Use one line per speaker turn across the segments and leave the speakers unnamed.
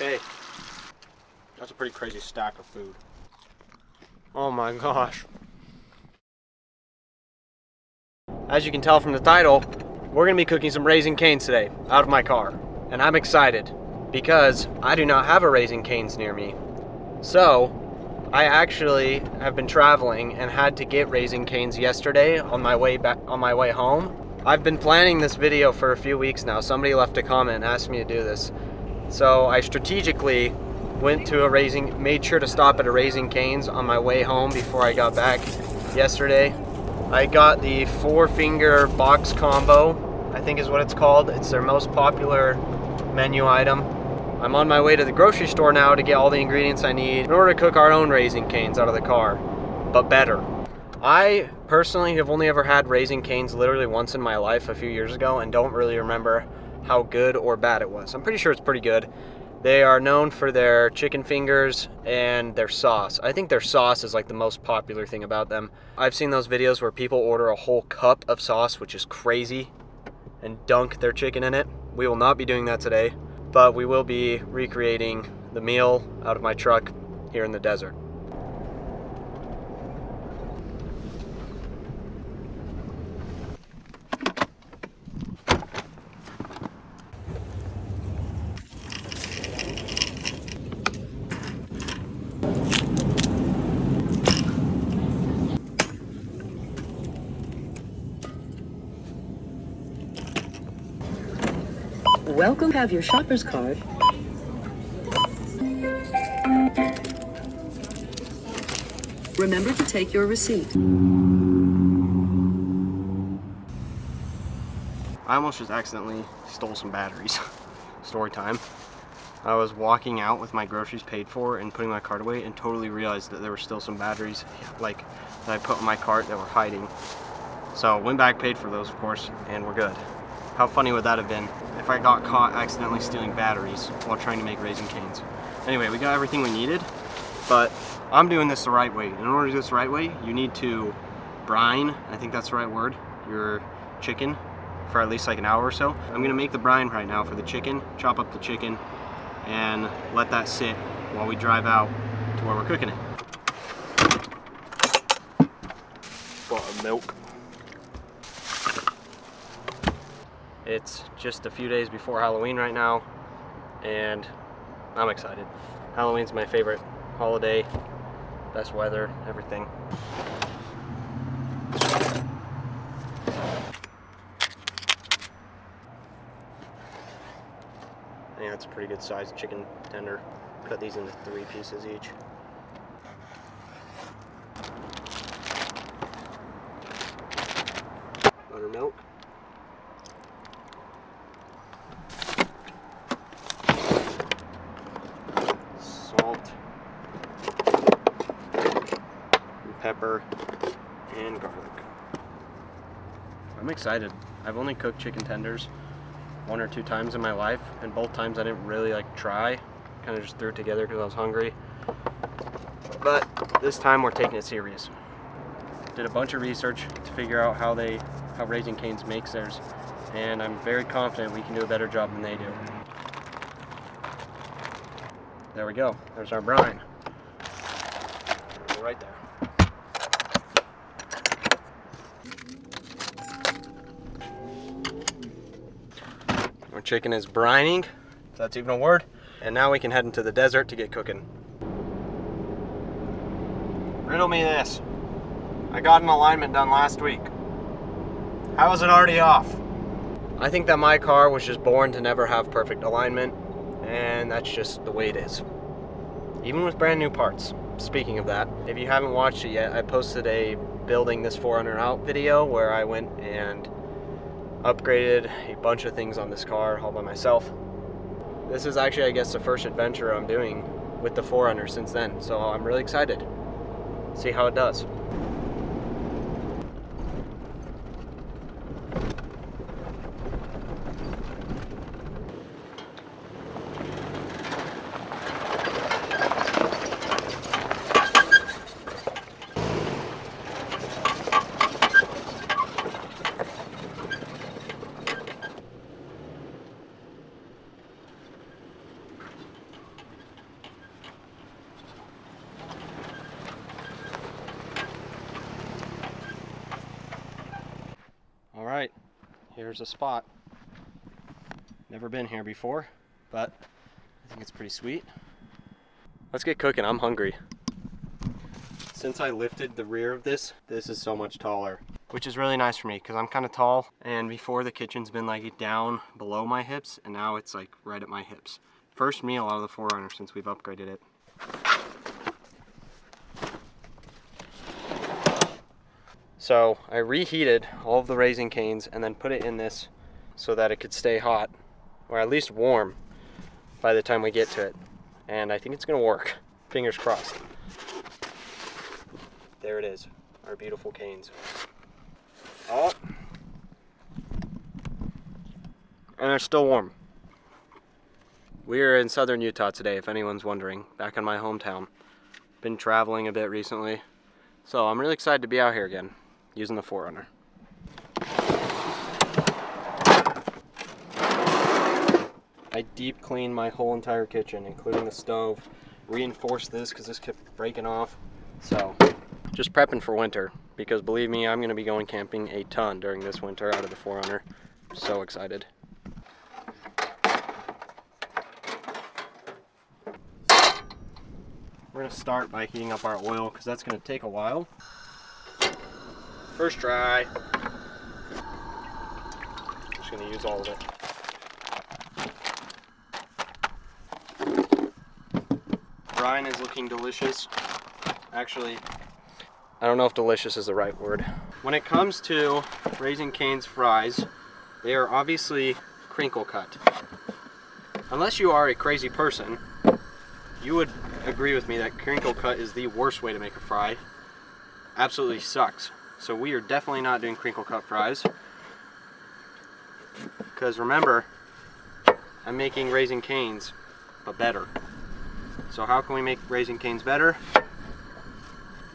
Okay. That's a pretty crazy stack of food.
Oh my gosh. As you can tell from the title, we're gonna be cooking some Raising Cane's today out of my car. And I'm excited because I do not have a Raising Cane's near me. So I actually have been traveling and had to get Raising Cane's yesterday on my way home. I've been planning this video for a few weeks now. Somebody left a comment and asked me to do this. So I strategically went to made sure to stop at a Raising Cane's on my way home before I got back yesterday. I got the 4-finger box combo, I think is what it's called. It's their most popular menu item. I'm on my way to the grocery store now to get all the ingredients I need in order to cook our own Raising Cane's out of the car, but better. I personally have only ever had Raising Cane's literally once in my life a few years ago and don't really remember how good or bad it was. I'm pretty sure it's pretty good. They are known for their chicken fingers and their sauce. I think their sauce is like the most popular thing about them. I've seen those videos where people order a whole cup of sauce, which is crazy, and dunk their chicken in it. We will not be doing that today, but we will be recreating the meal out of my truck here in the desert.
Welcome, have your shopper's card. Remember to take your receipt.
I almost just accidentally stole some batteries. Story time. I was walking out with my groceries paid for and putting my cart away and totally realized that there were still some batteries like that I put in my cart that were hiding. So went back, paid for those of course, and we're good. How funny would that have been if I got caught accidentally stealing batteries while trying to make Raising Cane's? Anyway, we got everything we needed, but I'm doing this the right way. In order to do this the right way, you need to brine, I think that's the right word, your chicken for at least like an hour or so. I'm gonna make the brine right now for the chicken, chop up the chicken, and let that sit while we drive out to where we're cooking it. Buttermilk. It's just a few days before Halloween right now, and I'm excited. Halloween's my favorite holiday, best weather, everything. I think that's a pretty good sized chicken tender. Cut these into 3 pieces each. Buttermilk. Salt, and pepper, and garlic. I'm excited. I've only cooked chicken tenders 1 or 2 times in my life, and both times I didn't really like try. Kind of just threw it together because I was hungry. But this time we're taking it serious. Did a bunch of research to figure out how Raising Cane's makes theirs, and I'm very confident we can do a better job than they do. There we go. There's our brine. Right there. Our chicken is brining, if that's even a word. And now we can head into the desert to get cooking. Riddle me this. I got an alignment done last week. How is it already off? I think that my car was just born to never have perfect alignment, and that's just the way it is. Even with brand new parts. Speaking of that, if you haven't watched it yet, I posted a building this 4Runner out video where I went and upgraded a bunch of things on this car all by myself. This is actually, I guess, the first adventure I'm doing with the 4Runner since then, so I'm really excited. See how it does. here's a spot. Never been here before, but I think it's pretty sweet. Let's get cooking, I'm hungry. Since I lifted the rear of this is so much taller, which is really nice for me because I'm kind of tall, and before the kitchen's been like down below my hips, and now it's like right at my hips. First meal out of the 4Runner since we've upgraded it. So I reheated all of the Raising Canes and then put it in this so that it could stay hot, or at least warm, by the time we get to it. And I think it's gonna work. Fingers crossed. There it is, our beautiful canes. Oh. And they're still warm. We are in southern Utah today, if anyone's wondering, back in my hometown. Been traveling a bit recently, so I'm really excited to be out here again, using the 4Runner. I deep cleaned my whole entire kitchen, including the stove. Reinforced this because this kept breaking off. So, just prepping for winter, because believe me, I'm going to be going camping a ton during this winter out of the 4Runner. So excited. We're going to start by heating up our oil because that's going to take a while. First try. Just going to use all of it. Brine is looking delicious. Actually, I don't know if delicious is the right word. When it comes to Raising Cane's fries, they are obviously crinkle cut. Unless you are a crazy person, you would agree with me that crinkle cut is the worst way to make a fry. Absolutely sucks. So we are definitely not doing crinkle cut fries. Because remember, I'm making Raising Cane's, but better. So how can we make Raising Cane's better?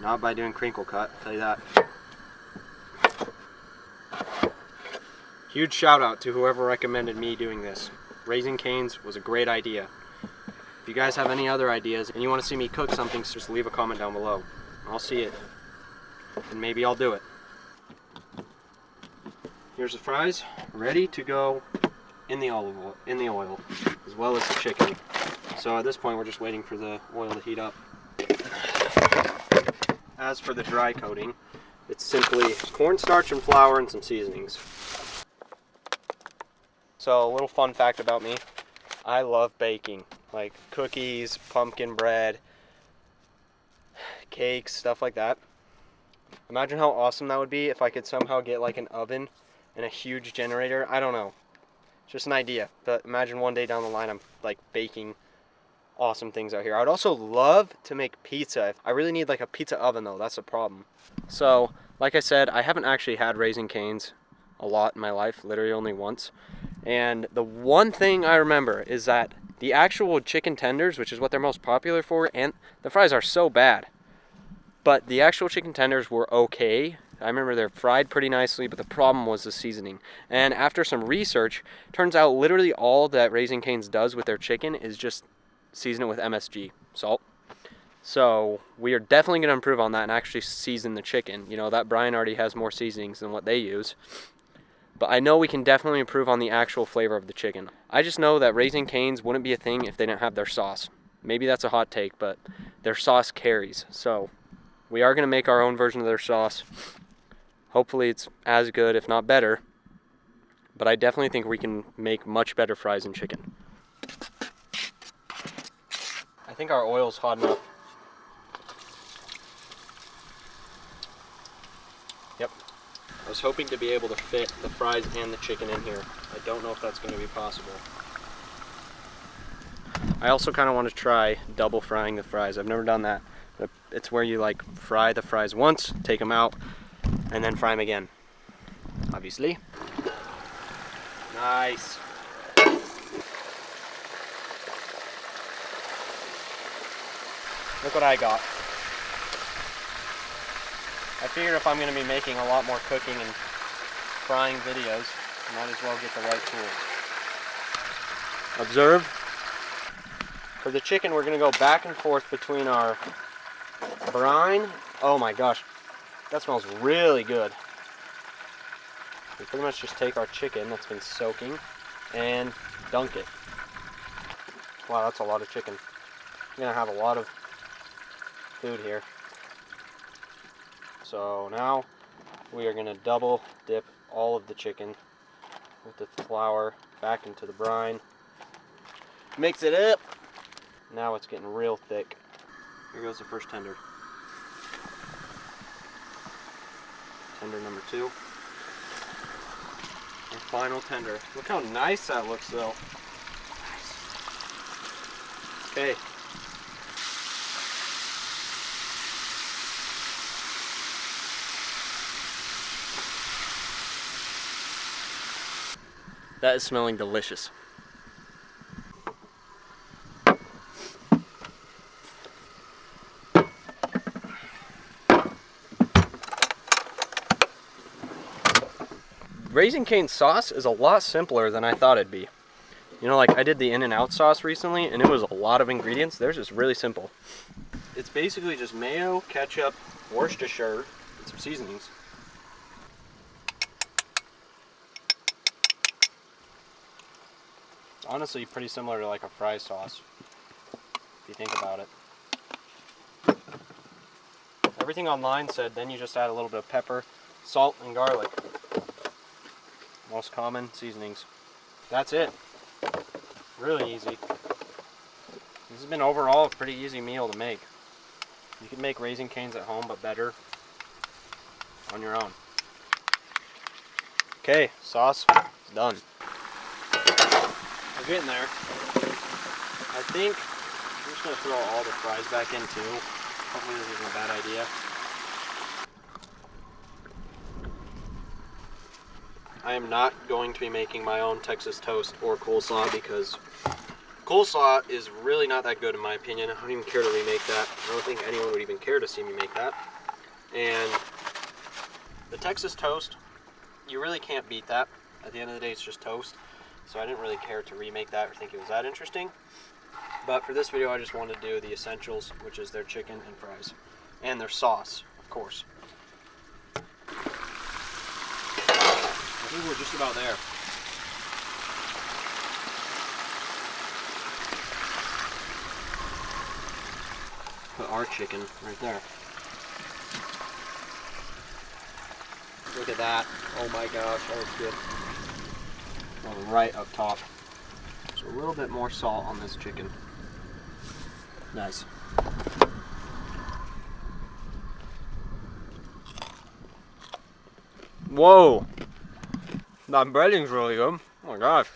Not by doing crinkle cut, I'll tell you that. Huge shout out to whoever recommended me doing this. Raising Cane's was a great idea. If you guys have any other ideas and you want to see me cook something, just leave a comment down below. I'll see it, and maybe I'll do it. Here's the fries, ready to go in the olive oil, as well as the chicken. So at this point, we're just waiting for the oil to heat up. As for the dry coating, it's simply cornstarch and flour and some seasonings. So a little fun fact about me, I love baking. Like cookies, pumpkin bread, cakes, stuff like that. Imagine how awesome that would be if I could somehow get like an oven and a huge generator. I don't know. It's just an idea. But imagine one day down the line I'm like baking awesome things out here. I would also love to make pizza. I really need like a pizza oven though, that's the problem. So, like I said, I haven't actually had Raising Cane's a lot in my life, literally only once. And the one thing I remember is that the actual chicken tenders, which is what they're most popular for, and the fries are so bad, but the actual chicken tenders were okay. I remember they're fried pretty nicely, but the problem was the seasoning. And after some research, turns out literally all that Raising Cane's does with their chicken is just season it with MSG, salt. So we are definitely going to improve on that and actually season the chicken. You know, that brine already has more seasonings than what they use. But I know we can definitely improve on the actual flavor of the chicken. I just know that Raising Cane's wouldn't be a thing if they didn't have their sauce. Maybe that's a hot take, but their sauce carries. So we are going to make our own version of their sauce. Hopefully it's as good, if not better. But I definitely think we can make much better fries than chicken. I think our oil's hot enough. Yep. I was hoping to be able to fit the fries and the chicken in here. I don't know if that's going to be possible. I also kind of want to try double frying the fries. I've never done that. It's where you like fry the fries once, take them out, and then fry them again. Obviously. Nice. Look what I got. I figured if I'm going to be making a lot more cooking and frying videos, I might as well get the right tools. Observe. For the chicken, we're going to go back and forth between our brine. Oh my gosh, that smells really good. we pretty much just take our chicken that's been soaking and dunk it. Wow, that's a lot of chicken. We're gonna have a lot of food here. So now we are gonna double dip all of the chicken with the flour back into the brine. Mix it up. Now it's getting real thick. Here goes the first tender. Tender number 2. And final tender. Look how nice that looks though. Nice. Okay. That is smelling delicious. Raising Cane sauce is a lot simpler than I thought it'd be. You know, like I did the In-N-Out sauce recently and it was a lot of ingredients. Theirs is really simple. It's basically just mayo, ketchup, Worcestershire, and some seasonings. It's honestly pretty similar to like a fry sauce, if you think about it. Everything online said then you just add a little bit of pepper, salt, and garlic. Most common seasonings. That's it. Really easy. This has been overall a pretty easy meal to make. You can make Raising Cane's at home, but better on your own. Okay, sauce done. We're getting there. I think I'm just going to throw all the fries back in too. Hopefully this isn't a bad idea. I am not going to be making my own Texas toast or coleslaw because coleslaw is really not that good in my opinion. I don't even care to remake that. I don't think anyone would even care to see me make that. And the Texas toast, you really can't beat that. At the end of the day, it's just toast. So I didn't really care to remake that or think it was that interesting. But for this video, I just wanted to do the essentials, which is their chicken and fries. And their sauce, of course. I think we're just about there. Put our chicken right there. Look at that. Oh my gosh, that looks good. Well, right up top. So a little bit more salt on this chicken. Nice. Whoa! That breading's really good. Oh my gosh.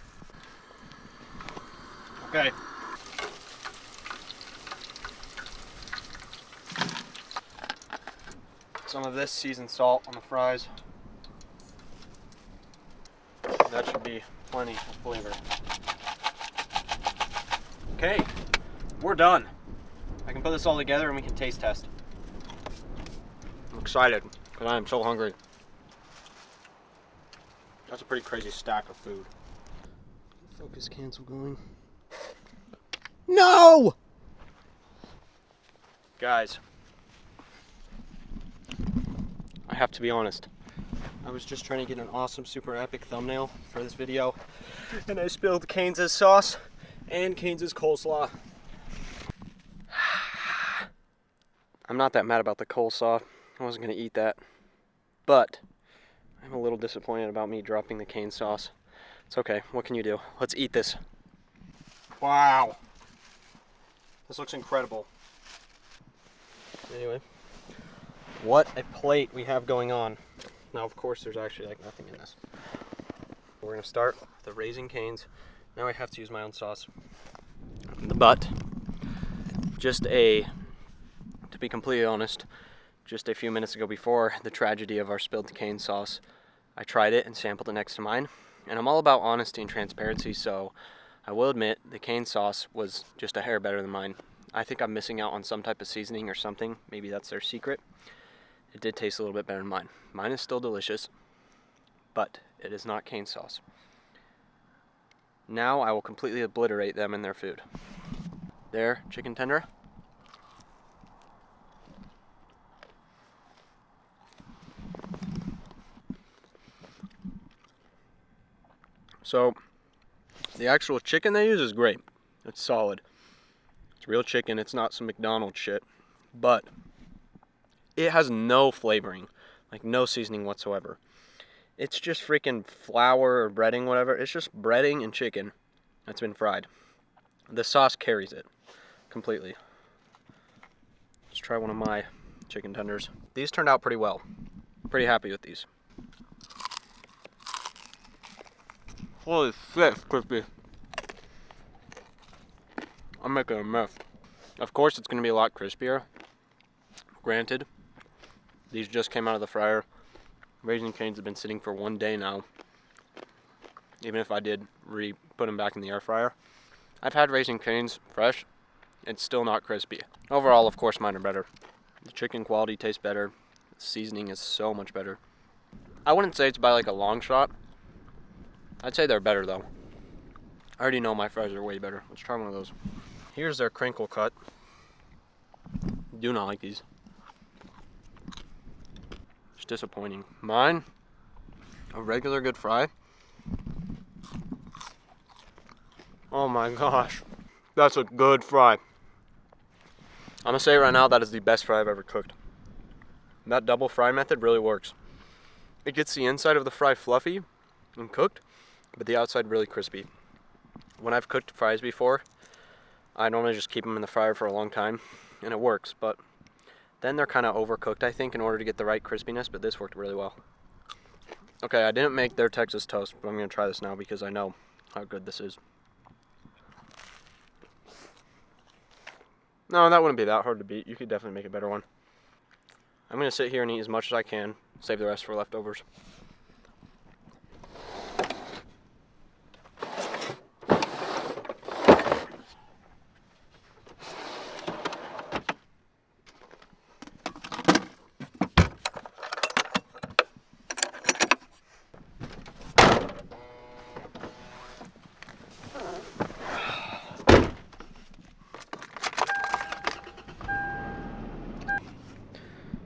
Okay. Some of this seasoned salt on the fries. That should be plenty of flavor. Okay, we're done. I can put this all together and we can taste test. I'm excited because I am so hungry.
That's a pretty crazy stack of food.
Focus cancel going. No! Guys, I have to be honest. I was just trying to get an awesome, super epic thumbnail for this video, and I spilled Cane's sauce and Cane's coleslaw. I'm not that mad about the coleslaw. I wasn't going to eat that. But I'm a little disappointed about me dropping the Cane sauce. It's okay. What can you do? Let's eat this.
Wow. This looks incredible.
Anyway, what a plate we have going on. Now, of course, there's actually like nothing in this. We're going to start with the Raising Cane's. Now I have to use my own sauce. But, to be completely honest, just a few minutes ago before the tragedy of our spilled Cane sauce, I tried it and sampled it next to mine. And I'm all about honesty and transparency, so I will admit the Cane sauce was just a hair better than mine. I think I'm missing out on some type of seasoning or something. Maybe that's their secret. It did taste a little bit better than mine. Mine is still delicious, but it is not Cane sauce. Now I will completely obliterate them in their food. There, chicken tender. So the actual chicken they use is great. It's solid. It's real chicken. It's not some McDonald's shit. But it has no flavoring, like no seasoning whatsoever. It's just freaking flour or breading, whatever. It's just breading and chicken that's been fried. The sauce carries it completely. Let's try one of my chicken tenders. These turned out pretty well. Pretty happy with these. Holy shit, it's crispy. I'm making a mess. Of course, it's going to be a lot crispier. Granted, these just came out of the fryer. Raising Cane's have been sitting for 1 day now. Even if I did put them back in the air fryer. I've had Raising Cane's fresh. It's still not crispy. Overall, of course, mine are better. The chicken quality tastes better. The seasoning is so much better. I wouldn't say it's by like a long shot. I'd say they're better though. I already know my fries are way better. Let's try one of those. Here's their crinkle cut. Do not like these. It's disappointing. Mine, a regular good fry. Oh my gosh. That's a good fry. I'm gonna say right now that is the best fry I've ever cooked. That double fry method really works. It gets the inside of the fry fluffy and cooked, but the outside really crispy. When I've cooked fries before, I normally just keep them in the fryer for a long time, and it works, but then they're kind of overcooked, I think, in order to get the right crispiness, but this worked really well. Okay, I didn't make their Texas toast, but I'm gonna try this now because I know how good this is. No, that wouldn't be that hard to beat. You could definitely make a better one. I'm going to sit here and eat as much as I can, save the rest for leftovers.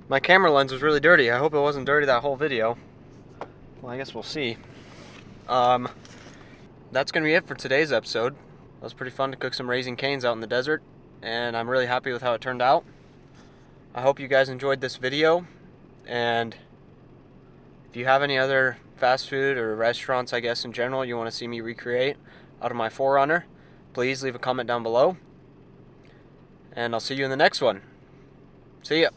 My camera lens was really dirty. I hope it wasn't dirty that whole video. Well, I guess we'll see. That's going to be it for today's episode. It was pretty fun to cook some Raising Cane's out in the desert, and I'm really happy with how it turned out. I hope you guys enjoyed this video, and if you have any other fast food or restaurants, I guess in general, you want to see me recreate out of my 4Runner, please leave a comment down below, and I'll see you in the next one. See ya.